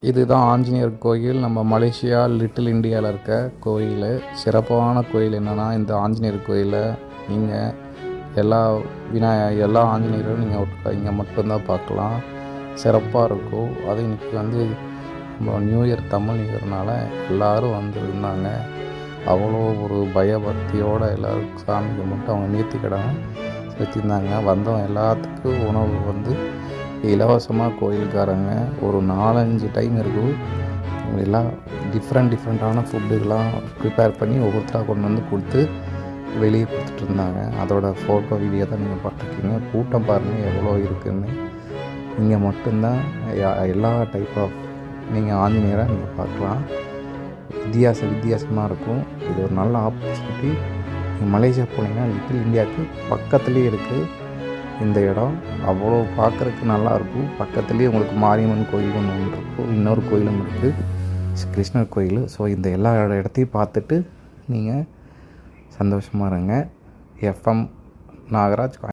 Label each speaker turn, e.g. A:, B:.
A: இதுதான் ஆஞ்சநேயர் கோயில். நம்ம மலேசியா லிட்டில் இந்தியாவில் இருக்க கோயில். சிறப்பான கோயில் என்னென்னா, இந்த ஆஞ்சநேயர் கோயிலை நீங்கள் எல்லா ஆஞ்சநேயரும் நீங்கள் இங்கே மட்டும்தான் பார்க்கலாம். சிறப்பாக இருக்கும். அது இன்றைக்கி நம்ம நியூ இயர், தமிழ் நியூ இயர்னால எல்லோரும் வந்துருந்தாங்க. அவ்வளோ ஒரு பயபக்தியோடு எல்லோரும் சாமி கும்பிட்டு அவங்க நேர்த்திக்கடன் வச்சுருந்தாங்க. வந்தவங்க எல்லாத்துக்கும் உணவு இலவசமாக கோயிலுக்காரங்க ஒரு 4-5 டைம் இருக்கும். எல்லாம் டிஃப்ரெண்ட்டான ஃபுட்டுகள்லாம் ப்ரிப்பேர் பண்ணி ஒவ்வொருத்தராக கொண்டு வந்து கொடுத்து வெளியே கொடுத்துட்டு இருந்தாங்க. அதோட ஃபோட்டோ வீடியோ தான் நீங்கள் பார்த்துருக்கீங்க. கூட்டம் பாருங்கள் எவ்வளோ இருக்குதுன்னு. இங்கே மட்டும்தான் எல்லா டைப் ஆஃப் நீங்கள் ஆஞ்சநேயராக நீங்கள் பார்க்கலாம். வித்தியாசமாக இருக்கும். இது ஒரு நல்ல ஆப்பர்ச்சுனிட்டி. நீங்கள் மலேசியா போனீங்கன்னா லிட்டில் இந்தியாவுக்கு பக்கத்துலேயே இருக்குது இந்த இடம். அவ்வளோ பார்க்குறதுக்கு நல்லாயிருக்கும். பக்கத்துலேயே உங்களுக்கு மாரியம்மன் கோயில் ஒன்று இருக்கும், இன்னொரு கோயிலும் இருக்குது, கிருஷ்ணர் கோயில். ஸோ இந்த எல்லா இடத்தையும் பார்த்துட்டு நீங்கள் சந்தோஷமாக இருங்க. எஃப்எம் நாகராஜ்.